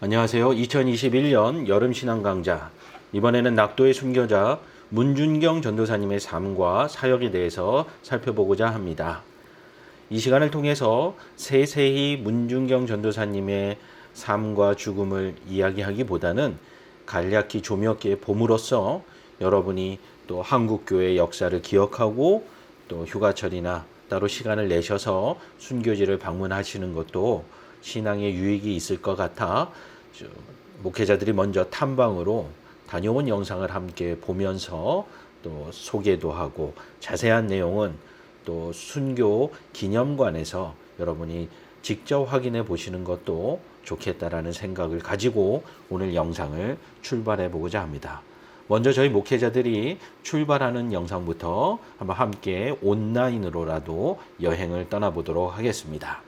안녕하세요. 2021년 여름신앙 강좌. 이번에는 낙도의 순교자 문준경 전도사님의 삶과 사역에 대해서 살펴보고자 합니다. 이 시간을 통해서 세세히 문준경 전도사님의 삶과 죽음을 이야기하기보다는 간략히 조명기의 봄으로써 여러분이 또 한국교회의 역사를 기억하고 또 휴가철이나 따로 시간을 내셔서 순교지를 방문하시는 것도 신앙에 유익이 있을 것 같아 목회자들이 먼저 탐방으로 다녀온 영상을 함께 보면서 또 소개도 하고 자세한 내용은 또 순교 기념관에서 여러분이 직접 확인해 보시는 것도 좋겠다라는 생각을 가지고 오늘 영상을 출발해 보고자 합니다. 먼저 저희 목회자들이 출발하는 영상부터 한번 함께 온라인으로라도 여행을 떠나보도록 하겠습니다.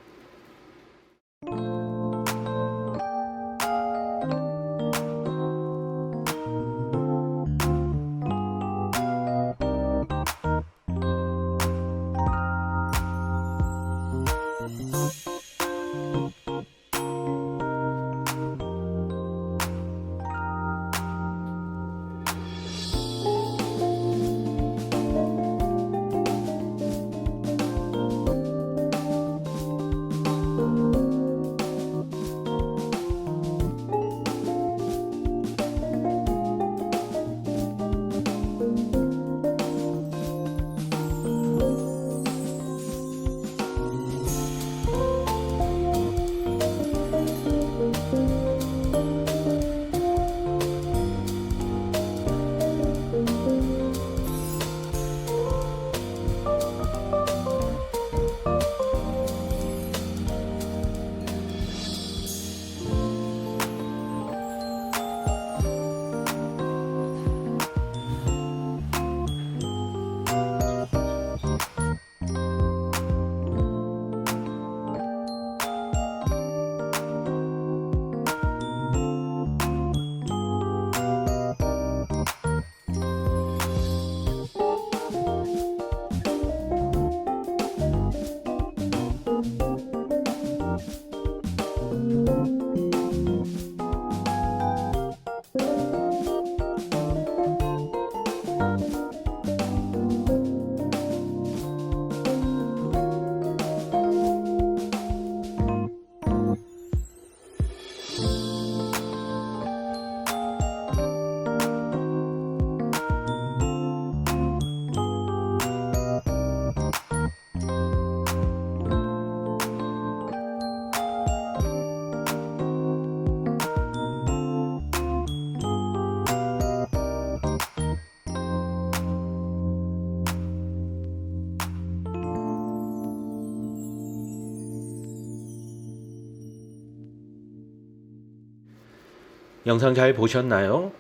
영상 잘 보셨나요?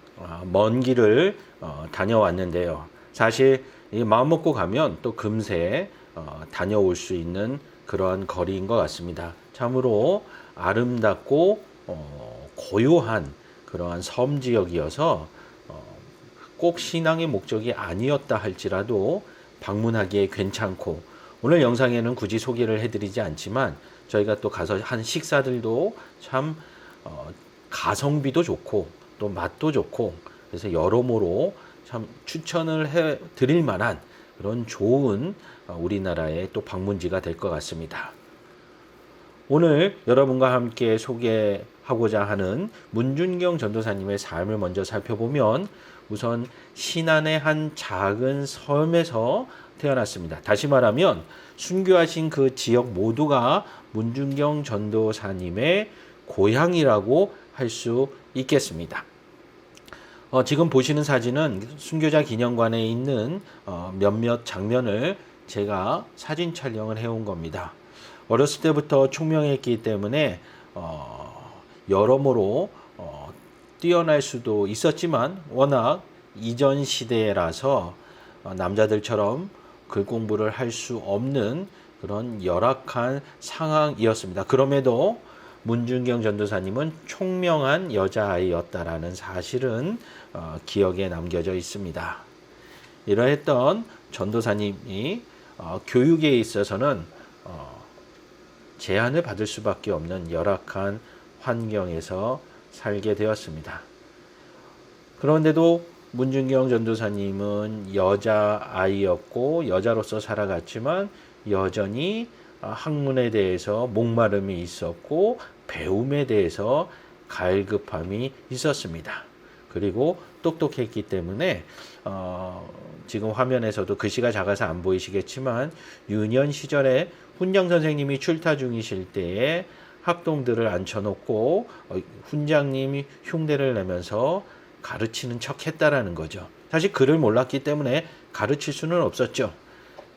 먼 길을 다녀왔는데요. 사실 마음 먹고 가면 또 금세 다녀올 수 있는 그러한 거리인 것 같습니다. 참으로 아름답고 고요한 그러한 섬 지역이어서 꼭 신앙의 목적이 아니었다 할지라도 방문하기에 괜찮고, 오늘 영상에는 굳이 소개를 해드리지 않지만 저희가 또 가서 한 식사들도 참 가성비도 좋고 또 맛도 좋고, 그래서 여러모로 참 추천을 해 드릴 만한 그런 좋은 우리나라의 또 방문지가 될 것 같습니다. 오늘 여러분과 함께 소개하고자 하는 문준경 전도사님의 삶을 먼저 살펴보면, 우선 신안의 한 작은 섬에서 태어났습니다. 다시 말하면 순교하신 그 지역 모두가 문준경 전도사님의 고향이라고 할 수 있겠습니다. 지금 보시는 사진은 순교자 기념관에 있는 몇몇 장면을 제가 사진 촬영을 해온 겁니다. 어렸을 때부터 총명했기 때문에 여러모로 뛰어날 수도 있었지만 워낙 이전 시대라서 남자들처럼 글 공부를 할 수 없는 그런 열악한 상황이었습니다. 그럼에도 문준경 전도사님은 총명한 여자아이였다라는 사실은 기억에 남겨져 있습니다. 이러했던 전도사님이 교육에 있어서는 제한을 받을 수밖에 없는 열악한 환경에서 살게 되었습니다. 그런데도 문준경 전도사님은 여자아이였고 여자로서 살아갔지만 여전히 학문에 대해서 목마름이 있었고 배움에 대해서 갈급함이 있었습니다. 그리고 똑똑했기 때문에 지금 화면에서도 글씨가 작아서 안 보이시겠지만 유년 시절에 훈장 선생님이 출타 중이실 때에 학동들을 앉혀놓고 훈장님이 흉내를 내면서 가르치는 척 했다라는 거죠. 사실 글을 몰랐기 때문에 가르칠 수는 없었죠.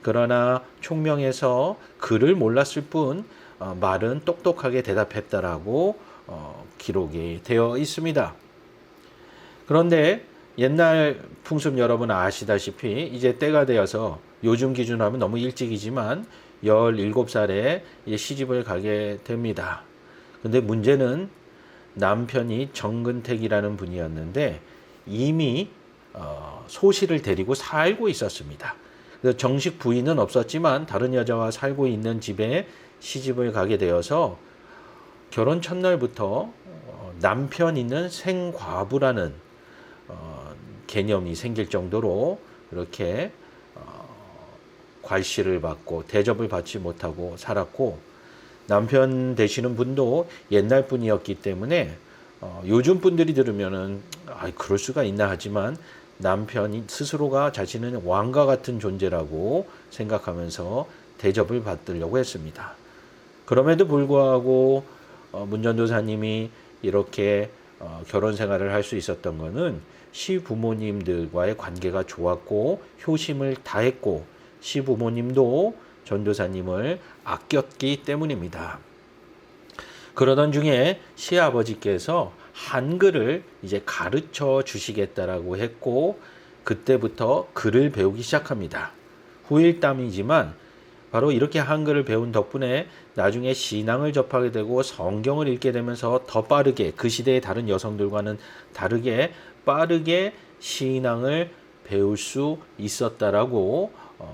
그러나 총명해서 글을 몰랐을 뿐 말은 똑똑하게 대답했다라고 기록이 되어 있습니다. 그런데 옛날 풍습 여러분 아시다시피 이제 때가 되어서 요즘 기준으로 하면 너무 일찍이지만 17살에 시집을 가게 됩니다. 근데 문제는 남편이 정근택이라는 분이었는데 이미 소시를 데리고 살고 있었습니다. 그래서 정식 부인은 없었지만 다른 여자와 살고 있는 집에 시집을 가게 되어서 결혼 첫날부터 남편 있는 생과부라는 개념이 생길 정도로 이렇게 괄시를 받고 대접을 받지 못하고 살았고 남편 되시는 분도 옛날 분이었기 때문에 요즘 분들이 들으면은 그럴 수가 있나 하지만 남편이 스스로가 자신은 왕과 같은 존재라고 생각하면서 대접을 받으려고 했습니다. 그럼에도 불구하고 문전도사님이 이렇게 결혼 생활을 할 수 있었던 것은 시부모님들과의 관계가 좋았고 효심을 다했고 시부모님도 전도사님을 아꼈기 때문입니다. 그러던 중에 시아버지께서 한글을 이제 가르쳐 주시겠다라고 했고 그때부터 글을 배우기 시작합니다. 후일담이지만 바로 이렇게 한글을 배운 덕분에 나중에 신앙을 접하게 되고 성경을 읽게 되면서 더 빠르게 그 시대의 다른 여성들과는 다르게 빠르게 신앙을 배울 수 있었다라고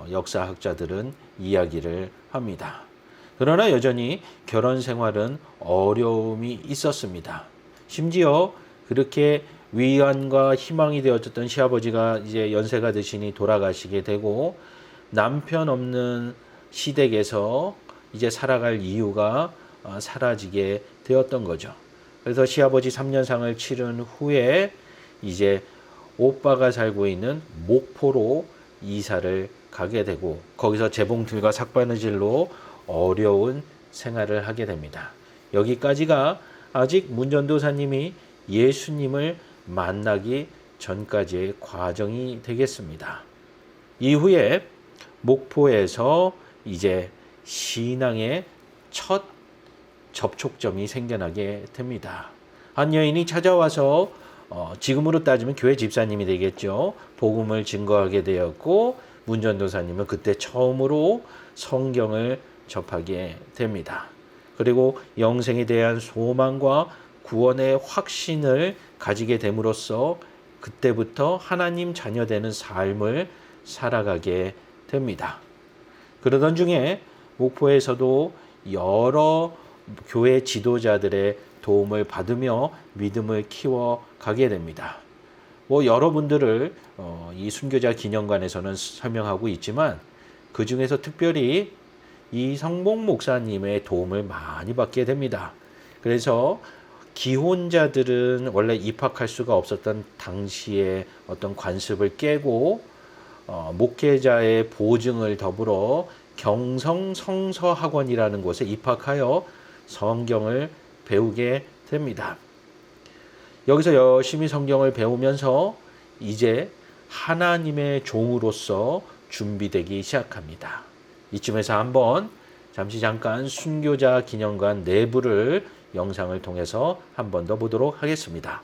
역사학자들은 이야기를 합니다. 그러나 여전히 결혼 생활은 어려움이 있었습니다. 심지어 그렇게 위안과 희망이 되어졌던 시아버지가 이제 연세가 드시니 돌아가시게 되고 남편 없는 시댁에서 이제 살아갈 이유가 사라지게 되었던 거죠. 그래서 시아버지 3년상을 치른 후에 이제 오빠가 살고 있는 목포로 이사를 가게 되고 거기서 재봉틀과 삭바느질로 어려운 생활을 하게 됩니다. 여기까지가 아직 문전도사님이 예수님을 만나기 전까지의 과정이 되겠습니다. 이후에 목포에서 이제 신앙의 첫 접촉점이 생겨나게 됩니다. 한 여인이 찾아와서 지금으로 따지면 교회 집사님이 되겠죠. 복음을 증거하게 되었고 문전도사님은 그때 처음으로 성경을 접하게 됩니다. 그리고 영생에 대한 소망과 구원의 확신을 가지게 됨으로써 그때부터 하나님 자녀되는 삶을 살아가게 됩니다. 그러던 중에 목포에서도 여러 교회 지도자들의 도움을 받으며 믿음을 키워가게 됩니다. 여러분들을 이 순교자 기념관에서는 설명하고 있지만 그 중에서 특별히 이 성봉 목사님의 도움을 많이 받게 됩니다. 그래서 기혼자들은 원래 입학할 수가 없었던 당시의 어떤 관습을 깨고 목회자의 보증을 더불어 경성성서학원이라는 곳에 입학하여 성경을 배우게 됩니다. 여기서 열심히 성경을 배우면서 이제 하나님의 종으로서 준비되기 시작합니다. 이쯤에서 한번 잠깐 순교자 기념관 내부를 영상을 통해서 한 번 더 보도록 하겠습니다.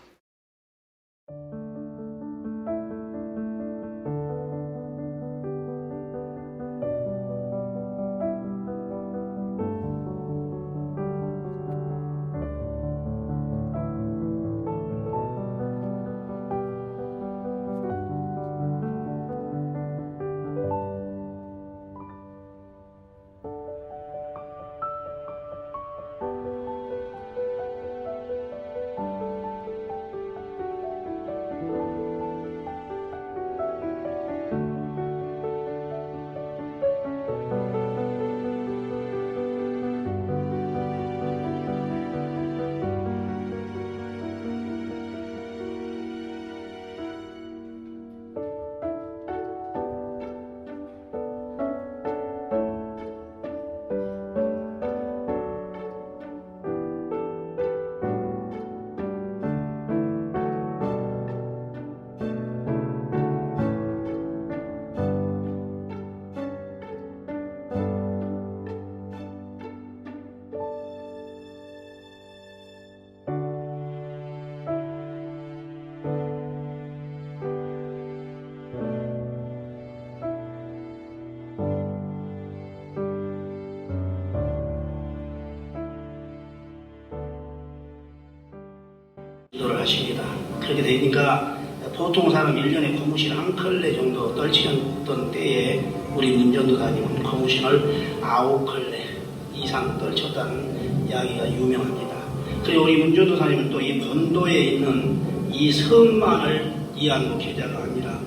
기도를 하십니다. 그렇게 되니까 보통 사람 1년에 고무신 한 컬레 정도 떨치던 때에 우리 문전도사님은 고무신을 9컬레 이상 떨쳤다는 이야기가 유명합니다. 그리고 우리 문전도사님은 또 이 본도에 있는 이 섬만을 위한 목회자가 아니라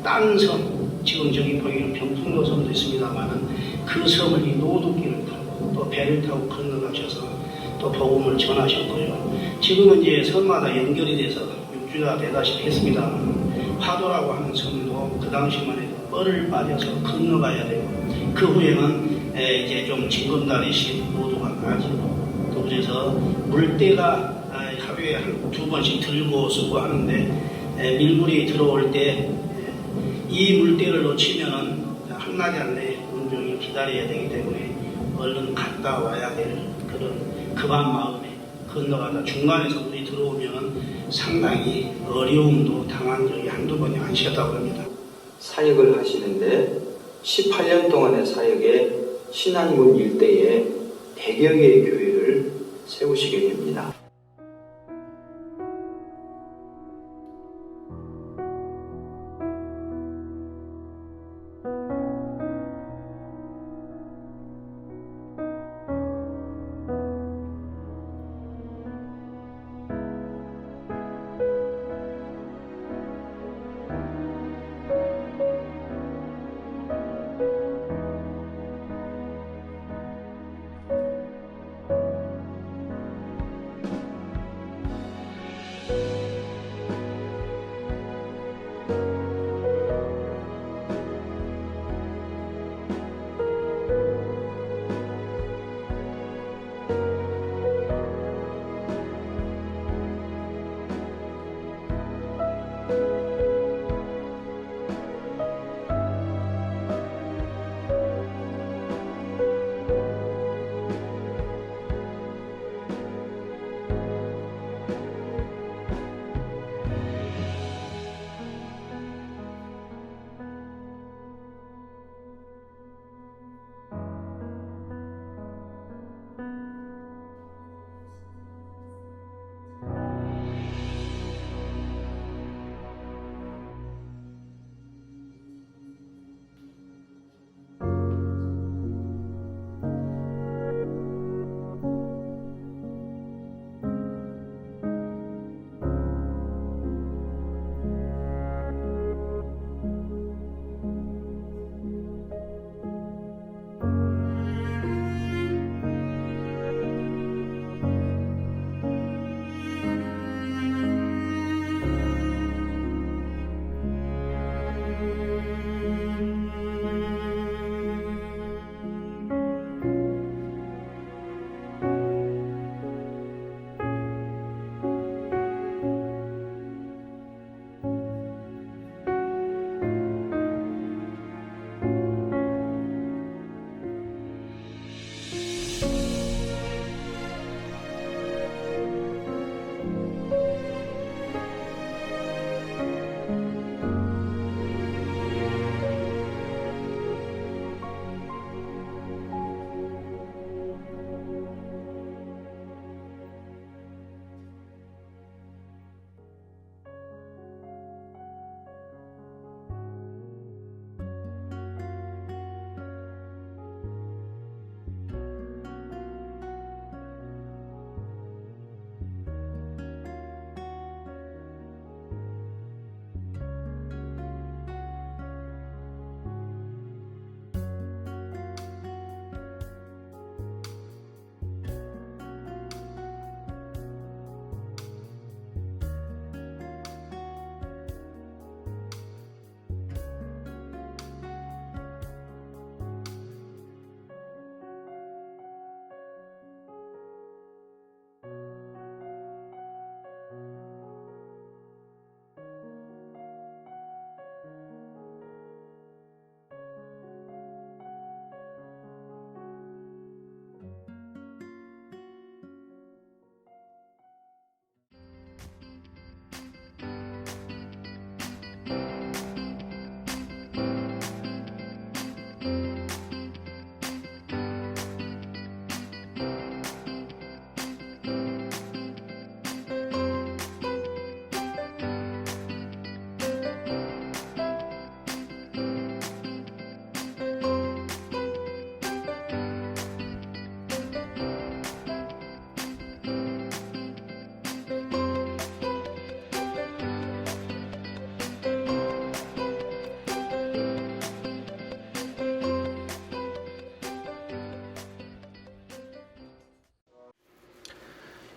딴 섬, 지금 저기 보이는 병풍도 섬도 있습니다만은 그 섬을 이 노도길을 타고 또 배를 타고 건너가셔서 또 복음을 전하셨고요. 지금은 이제 섬마다 연결이 돼서 6주가 되다시피 했습니다만 파도라고 하는 섬도 그 당시만 해도 뻘을 빠져서 건너가야 되고 그 후에는 이제 좀 징검다리식 노도가 빠지고 또 그래서 물때가 하루에 한 2번씩 들고 쓰고 하는데 밀물이 들어올 때 이 물때를 놓치면은 한낮에 안에 운종이 기다려야 되기 때문에 얼른 갔다 와야 될 그런 급한 마음에 건너가다 중간에서 물이 들어오면은 상당히 어려움도 당한 적이 한두 번이 아니셨다고 합니다. 사역을 하시는데 18년 동안의 사역에 신안군 일대에 100여 개의 교회를 세우시게 됩니다.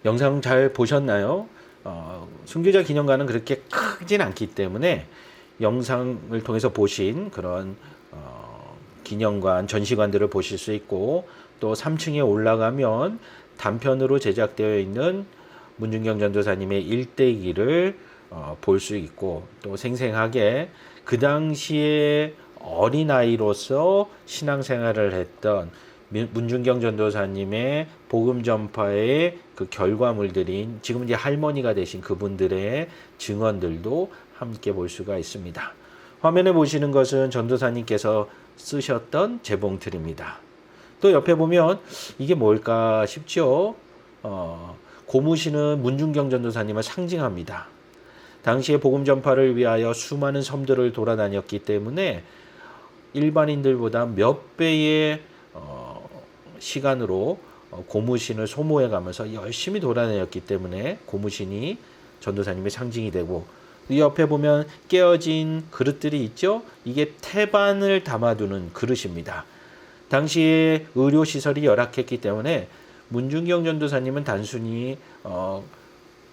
영상 잘 보셨나요? 순교자 기념관은 그렇게 크진 않기 때문에 영상을 통해서 보신 그런 기념관, 전시관들을 보실 수 있고, 또 3층에 올라가면 단편으로 제작되어 있는 문준경 전도사님의 일대기를 볼 수 있고, 또 생생하게 그 당시에 어린아이로서 신앙생활을 했던 문준경 전도사님의 복음 전파의 그 결과물들인 지금 이제 할머니가 되신 그분들의 증언들도 함께 볼 수가 있습니다. 화면에 보시는 것은 전도사님께서 쓰셨던 재봉틀입니다. 또 옆에 보면 이게 뭘까 싶죠? 고무신은 문준경 전도사님을 상징합니다. 당시에 복음 전파를 위하여 수많은 섬들을 돌아다녔기 때문에 일반인들보다 몇 배의 시간으로 고무신을 소모해 가면서 열심히 돌아다녔기 때문에 고무신이 전도사님의 상징이 되고, 이 옆에 보면 깨어진 그릇들이 있죠. 이게 태반을 담아두는 그릇입니다. 당시에 의료시설이 열악했기 때문에 문준경 전도사님은 단순히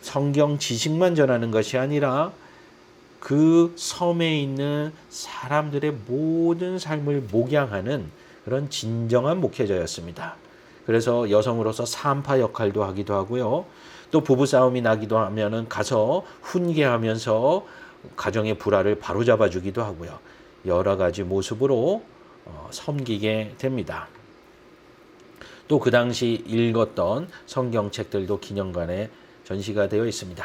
성경 지식만 전하는 것이 아니라 그 섬에 있는 사람들의 모든 삶을 목양하는 그런 진정한 목회자였습니다. 그래서 여성으로서 산파 역할도 하기도 하고요. 또 부부싸움이 나기도 하면은 가서 훈계하면서 가정의 불화를 바로잡아 주기도 하고요. 여러 가지 모습으로 섬기게 됩니다. 또 그 당시 읽었던 성경책들도 기념관에 전시가 되어 있습니다.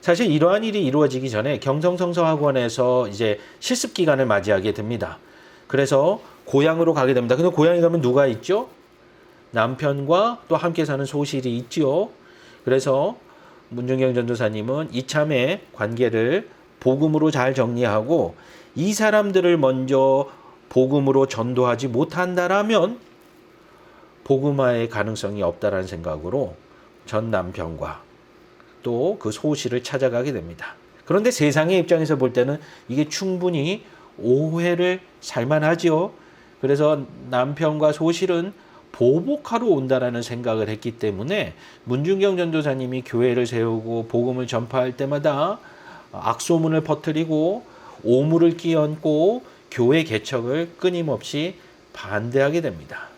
사실 이러한 일이 이루어지기 전에 경성성서학원에서 이제 실습 기간을 맞이하게 됩니다. 그래서 고향으로 가게 됩니다. 근데 고향에 가면 누가 있죠? 남편과 또 함께 사는 소실이 있죠. 그래서 문준경 전도사님은 이참에 관계를 복음으로 잘 정리하고, 이 사람들을 먼저 복음으로 전도하지 못한다라면 복음화의 가능성이 없다라는 생각으로 전 남편과 또 그 소실을 찾아가게 됩니다. 그런데 세상의 입장에서 볼 때는 이게 충분히 오해를 살만하죠. 그래서 남편과 소실은 보복하러 온다라는 생각을 했기 때문에 문준경 전도사님이 교회를 세우고 복음을 전파할 때마다 악소문을 퍼뜨리고 오물을 끼얹고 교회 개척을 끊임없이 반대하게 됩니다.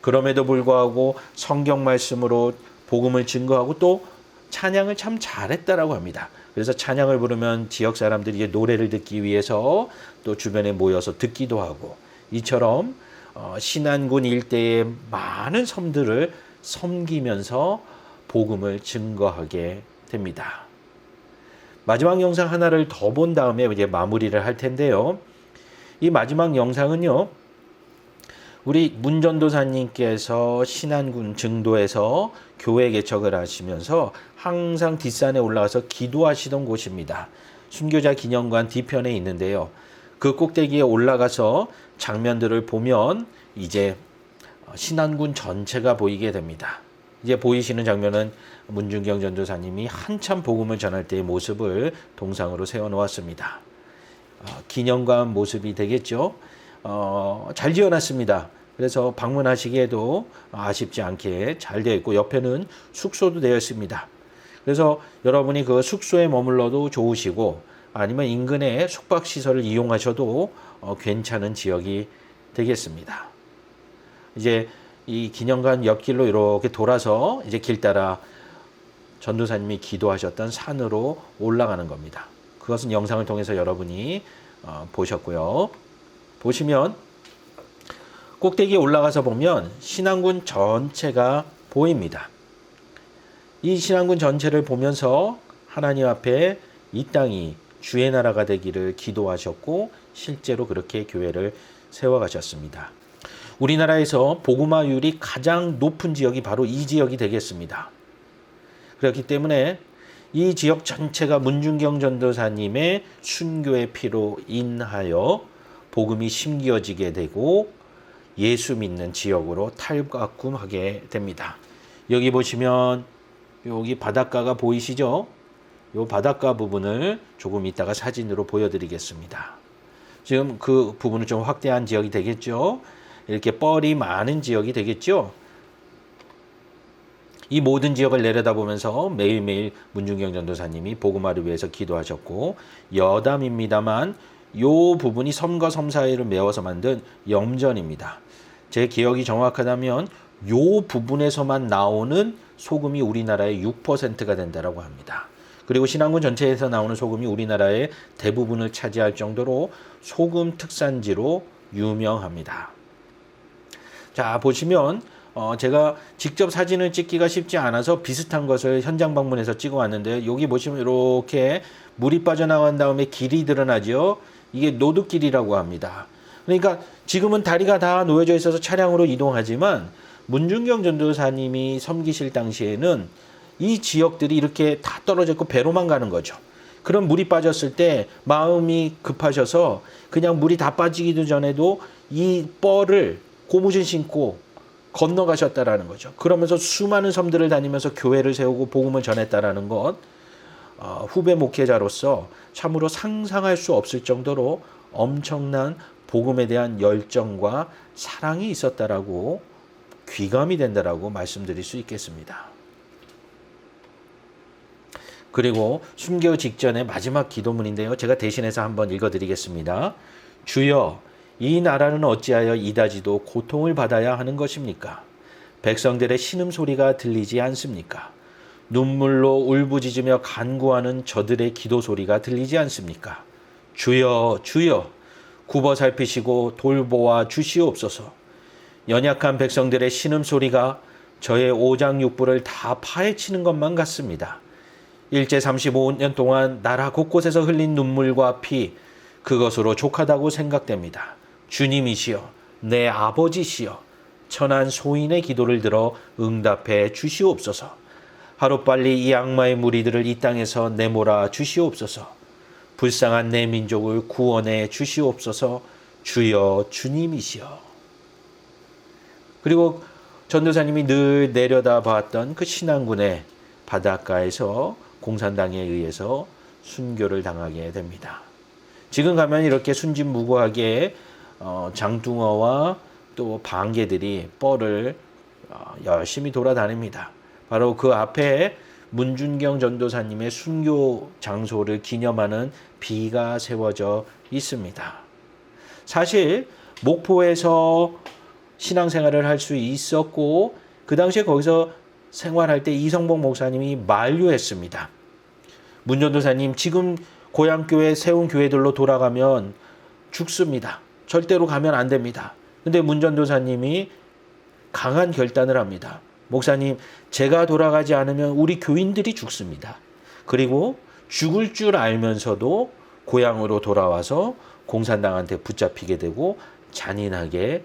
그럼에도 불구하고 성경 말씀으로 복음을 증거하고 또 찬양을 참 잘했다라고 합니다. 그래서 찬양을 부르면 지역 사람들이 노래를 듣기 위해서 또 주변에 모여서 듣기도 하고, 이처럼 신안군 일대의 많은 섬들을 섬기면서 복음을 증거하게 됩니다. 마지막 영상 하나를 더 본 다음에 이제 마무리를 할 텐데요. 이 마지막 영상은요, 우리 문전도사님께서 신안군 증도에서 교회 개척을 하시면서 항상 뒷산에 올라가서 기도하시던 곳입니다. 순교자 기념관 뒤편에 있는데요. 그 꼭대기에 올라가서 장면들을 보면 이제 신안군 전체가 보이게 됩니다. 이제 보이시는 장면은 문준경 전도사님이 한참 복음을 전할 때의 모습을 동상으로 세워놓았습니다. 기념관 모습이 되겠죠. 잘 지어놨습니다. 그래서 방문하시기에도 아쉽지 않게 잘 되어 있고, 옆에는 숙소도 되어 있습니다. 그래서 여러분이 그 숙소에 머물러도 좋으시고, 아니면 인근의 숙박시설을 이용하셔도 괜찮은 지역이 되겠습니다. 이제 이 기념관 옆길로 이렇게 돌아서 이제 길 따라 전도사님이 기도하셨던 산으로 올라가는 겁니다. 그것은 영상을 통해서 여러분이 보셨고요. 보시면 꼭대기에 올라가서 보면 신안군 전체가 보입니다. 이 신안군 전체를 보면서 하나님 앞에 이 땅이 주의 나라가 되기를 기도하셨고, 실제로 그렇게 교회를 세워가셨습니다. 우리나라에서 복음화율이 가장 높은 지역이 바로 이 지역이 되겠습니다. 그렇기 때문에 이 지역 전체가 문준경 전도사님의 순교의 피로 인하여 복음이 심겨지게 되고 예수 믿는 지역으로 탈바꿈하게 됩니다. 여기 보시면 여기 바닷가가 보이시죠? 이 바닷가 부분을 조금 이따가 사진으로 보여드리겠습니다. 지금 그 부분은 좀 확대한 지역이 되겠죠? 이렇게 뻘이 많은 지역이 되겠죠? 이 모든 지역을 내려다보면서 매일매일 문준경 전도사님이 복음화를 위해서 기도하셨고, 여담입니다만 요 부분이 섬과 섬 사이를 메워서 만든 염전입니다. 제 기억이 정확하다면 요 부분에서만 나오는 소금이 우리나라의 6%가 된다고 합니다. 그리고 신안군 전체에서 나오는 소금이 우리나라의 대부분을 차지할 정도로 소금 특산지로 유명합니다. 자, 보시면 제가 직접 사진을 찍기가 쉽지 않아서 비슷한 것을 현장 방문해서 찍어 왔는데, 여기 보시면 이렇게 물이 빠져나간 다음에 길이 드러나죠. 이게 노드길이라고 합니다. 그러니까 지금은 다리가 다 놓여져 있어서 차량으로 이동하지만 문준경 전도사님이 섬기실 당시에는 이 지역들이 이렇게 다 떨어져 있고 배로만 가는 거죠. 그럼 물이 빠졌을 때 마음이 급하셔서 그냥 물이 다 빠지기도 전에도 이 뻘을 고무신 신고 건너가셨다라는 거죠. 그러면서 수많은 섬들을 다니면서 교회를 세우고 복음을 전했다라는 것, 후배 목회자로서 참으로 상상할 수 없을 정도로 엄청난 복음에 대한 열정과 사랑이 있었다라고, 귀감이 된다라고 말씀드릴 수 있겠습니다. 그리고 순교 직전의 마지막 기도문인데요. 제가 대신해서 한번 읽어드리겠습니다. 주여, 이 나라는 어찌하여 이다지도 고통을 받아야 하는 것입니까? 백성들의 신음소리가 들리지 않습니까? 눈물로 울부짖으며 간구하는 저들의 기도 소리가 들리지 않습니까? 주여, 주여, 굽어 살피시고 돌보아 주시옵소서. 연약한 백성들의 신음소리가 저의 오장육부를 다 파헤치는 것만 같습니다. 일제 35년 동안 나라 곳곳에서 흘린 눈물과 피, 그것으로 족하다고 생각됩니다. 주님이시여, 내 아버지시여, 천한 소인의 기도를 들어 응답해 주시옵소서. 하루빨리 이 악마의 무리들을 이 땅에서 내몰아 주시옵소서. 불쌍한 내 민족을 구원해 주시옵소서. 주여, 주님이시여. 그리고 전도사님이 늘 내려다봤던 그 신안군의 바닷가에서 공산당에 의해서 순교를 당하게 됩니다. 지금 가면 이렇게 순진무구하게 장둥어와 또 방개들이 뻘을 열심히 돌아다닙니다. 바로 그 앞에 문준경 전도사님의 순교 장소를 기념하는 비가 세워져 있습니다. 사실 목포에서 신앙생활을 할 수 있었고, 그 당시에 거기서 생활할 때 이성복 목사님이 만류했습니다. 문 전도사님, 지금 고향교회 세운 교회들로 돌아가면 죽습니다. 절대로 가면 안 됩니다. 근데 문 전도사님이 강한 결단을 합니다. 목사님, 제가 돌아가지 않으면 우리 교인들이 죽습니다. 그리고 죽을 줄 알면서도 고향으로 돌아와서 공산당한테 붙잡히게 되고 잔인하게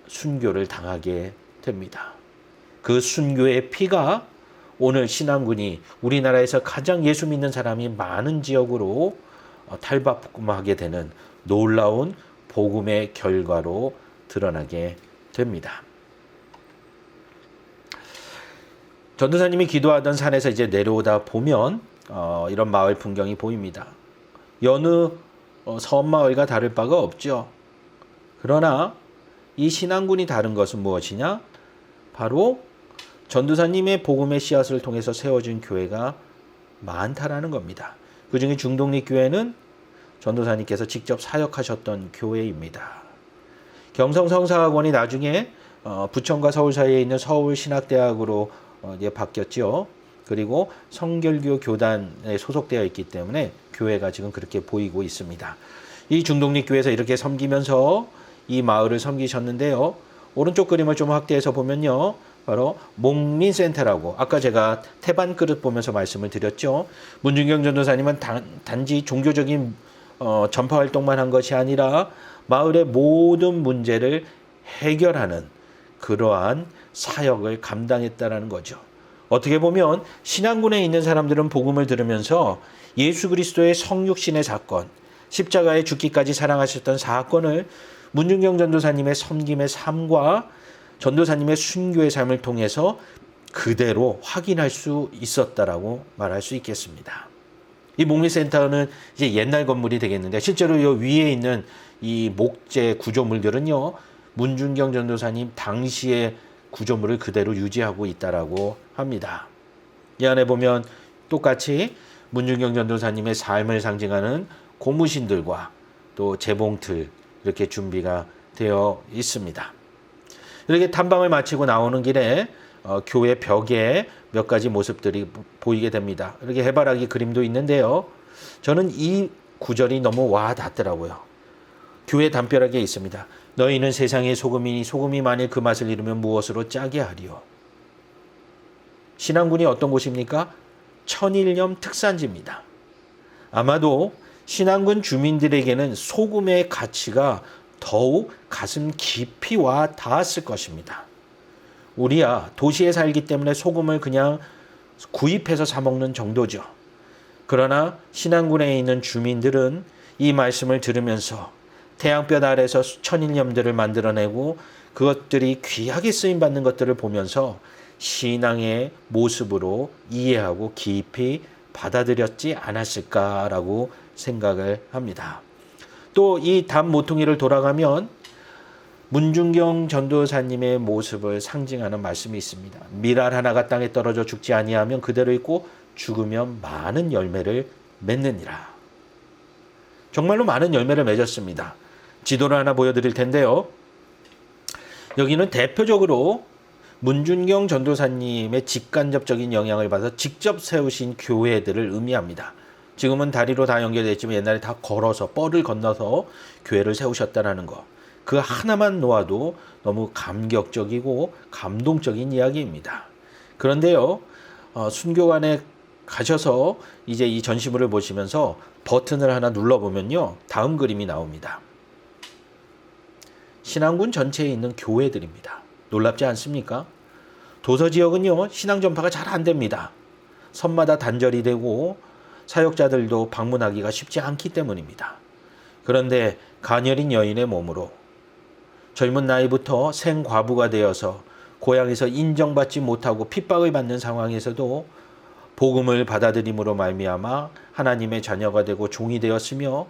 순교를 당하게 됩니다. 그 순교의 피가 오늘 신안군이 우리나라에서 가장 예수 믿는 사람이 많은 지역으로 탈바꿈하게 되는 놀라운 복음의 결과로 드러나게 됩니다. 전도사님이 기도하던 산에서 이제 내려오다 보면 이런 마을 풍경이 보입니다. 여느 섬마을과 다를 바가 없죠. 그러나 이 신안군이 다른 것은 무엇이냐? 바로 전도사님의 복음의 씨앗을 통해서 세워진 교회가 많다라는 겁니다. 그 중에 중독립교회는 전도사님께서 직접 사역하셨던 교회입니다. 경성성사학원이 나중에 부천과 서울 사이에 있는 서울신학대학으로 이제 바뀌었죠. 그리고 성결교 교단에 소속되어 있기 때문에 교회가 지금 그렇게 보이고 있습니다. 이 중독립교회에서 이렇게 섬기면서 이 마을을 섬기셨는데요. 오른쪽 그림을 좀 확대해서 보면요. 바로 목민센터라고, 아까 제가 태반 그릇 보면서 말씀을 드렸죠. 문준경 전도사님은 단지 종교적인 전파 활동만 한 것이 아니라 마을의 모든 문제를 해결하는 그러한 사역을 감당했다라는 거죠. 어떻게 보면 신안군에 있는 사람들은 복음을 들으면서 예수 그리스도의 성육신의 사건, 십자가에 죽기까지 사랑하셨던 사건을 문준경 전도사님의 섬김의 삶과 전도사님의 순교의 삶을 통해서 그대로 확인할 수 있었다라고 말할 수 있겠습니다. 이 목리센터는 이제 옛날 건물이 되겠는데, 실제로 이 위에 있는 이 목재 구조물들은요, 문준경 전도사님 당시에 구조물을 그대로 유지하고 있다라고 합니다. 이 안에 보면 똑같이 문중경 전도사님의 삶을 상징하는 고무신들과 또 재봉틀 이렇게 준비가 되어 있습니다. 이렇게 탐방을 마치고 나오는 길에 교회 벽에 몇 가지 모습들이 보이게 됩니다. 이렇게 해바라기 그림도 있는데요. 저는 이 구절이 너무 와닿더라고요. 교회 담벼락에 있습니다. 너희는 세상의 소금이니 소금이 만일 그 맛을 잃으면 무엇으로 짜게 하리요. 신앙군이 어떤 곳입니까? 천일염 특산지입니다. 아마도 신앙군 주민들에게는 소금의 가치가 더욱 가슴 깊이 와 닿았을 것입니다. 우리야 도시에 살기 때문에 소금을 그냥 구입해서 사 먹는 정도죠. 그러나 신앙군에 있는 주민들은 이 말씀을 들으면서 태양볕 아래서 천일염들을 만들어내고 그것들이 귀하게 쓰임받는 것들을 보면서 신앙의 모습으로 이해하고 깊이 받아들였지 않았을까라고 생각을 합니다. 또 이 담 모퉁이를 돌아가면 문중경 전도사님의 모습을 상징하는 말씀이 있습니다. 밀알 하나가 땅에 떨어져 죽지 아니하면 그대로 있고 죽으면 많은 열매를 맺느니라. 정말로 많은 열매를 맺었습니다. 지도를 하나 보여드릴 텐데요. 여기는 대표적으로 문중경 전도사님의 직간접적인 영향을 받아서 직접 세우신 교회들을 의미합니다. 지금은 다리로 다 연결됐지만 옛날에 다 걸어서 뻘을 건너서 교회를 세우셨다는 거. 그 하나만 놓아도 너무 감격적이고 감동적인 이야기입니다. 그런데요, 순교관에 가셔서 이제 이 전시물을 보시면서 버튼을 하나 눌러보면요, 다음 그림이 나옵니다. 신앙군 전체에 있는 교회들입니다. 놀랍지 않습니까? 도서 지역은요, 신앙 전파가 잘 안 됩니다. 섬마다 단절이 되고 사역자들도 방문하기가 쉽지 않기 때문입니다. 그런데 가녀린 여인의 몸으로 젊은 나이부터 생과부가 되어서 고향에서 인정받지 못하고 핍박을 받는 상황에서도 복음을 받아들임으로 말미암아 하나님의 자녀가 되고 종이 되었으며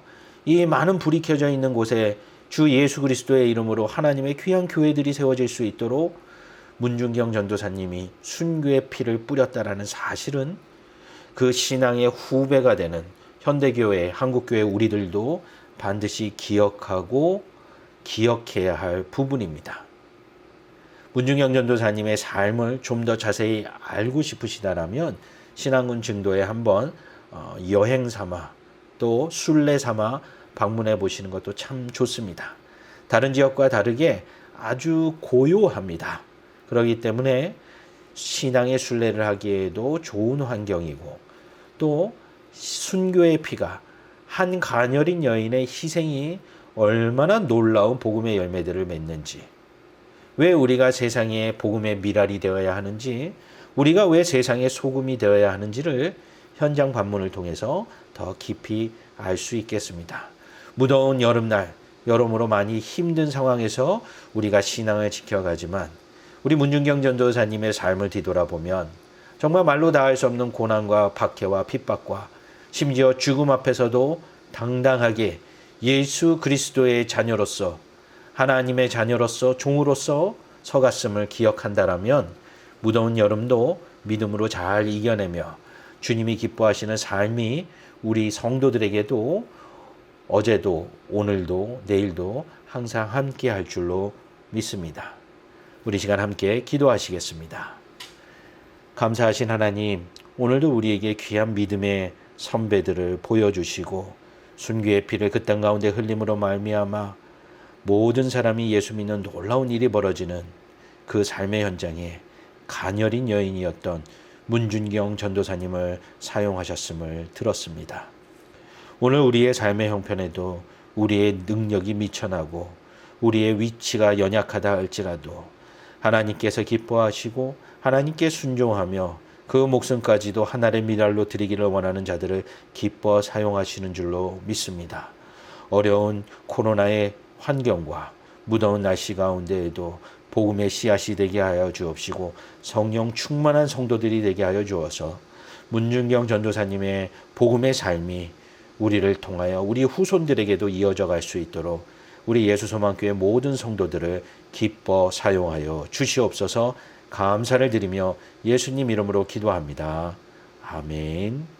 이 많은 불이 켜져 있는 곳에 주 예수 그리스도의 이름으로 하나님의 귀한 교회들이 세워질 수 있도록 문중경 전도사님이 순교의 피를 뿌렸다라는 사실은 그 신앙의 후배가 되는 현대교회, 한국교회 우리들도 반드시 기억하고 기억해야 할 부분입니다. 문중경 전도사님의 삶을 좀 더 자세히 알고 싶으시다라면 신앙군 증도에 한번 여행 삼아 또 순례 삼아 방문해 보시는 것도 참 좋습니다. 다른 지역과 다르게 아주 고요합니다. 그렇기 때문에 신앙의 순례를 하기에도 좋은 환경이고 또 순교의 피가 한 가녀린 여인의 희생이 얼마나 놀라운 복음의 열매들을 맺는지, 왜 우리가 세상에 복음의 미랄이 되어야 하는지, 우리가 왜 세상의 소금이 되어야 하는지를 현장 방문을 통해서 더 깊이 알 수 있겠습니다. 무더운 여름날, 여러모로 많이 힘든 상황에서 우리가 신앙을 지켜가지만 우리 문중경 전도사님의 삶을 뒤돌아보면 정말 말로 다할 수 없는 고난과 박해와 핍박과 심지어 죽음 앞에서도 당당하게 예수 그리스도의 자녀로서 하나님의 자녀로서 종으로서 서갔음을 기억한다라면 무더운 여름도 믿음으로 잘 이겨내며 주님이 기뻐하시는 삶이 우리 성도들에게도 어제도 오늘도 내일도 항상 함께 할 줄로 믿습니다. 우리 시간 함께 기도하시겠습니다. 감사하신 하나님, 오늘도 우리에게 귀한 믿음의 선배들을 보여주시고 순교의 피를 그 땅 가운데 흘림으로 말미암아 모든 사람이 예수 믿는 놀라운 일이 벌어지는 그 삶의 현장에 가녀린 여인이었던 문중경 전도사님을 사용하셨음을 들었습니다. 오늘 우리의 삶의 형편에도 우리의 능력이 미천하고 우리의 위치가 연약하다 할지라도 하나님께서 기뻐하시고 하나님께 순종하며 그 목숨까지도 하늘의 미랄로 드리기를 원하는 자들을 기뻐 사용하시는 줄로 믿습니다. 어려운 코로나의 환경과 무더운 날씨 가운데에도 복음의 씨앗이 되게 하여 주옵시고 성령 충만한 성도들이 되게 하여 주어서 문중경 전도사님의 복음의 삶이 우리를 통하여 우리 후손들에게도 이어져 갈 수 있도록 우리 예수소망교회 모든 성도들을 기뻐 사용하여 주시옵소서. 감사를 드리며 예수님 이름으로 기도합니다. 아멘.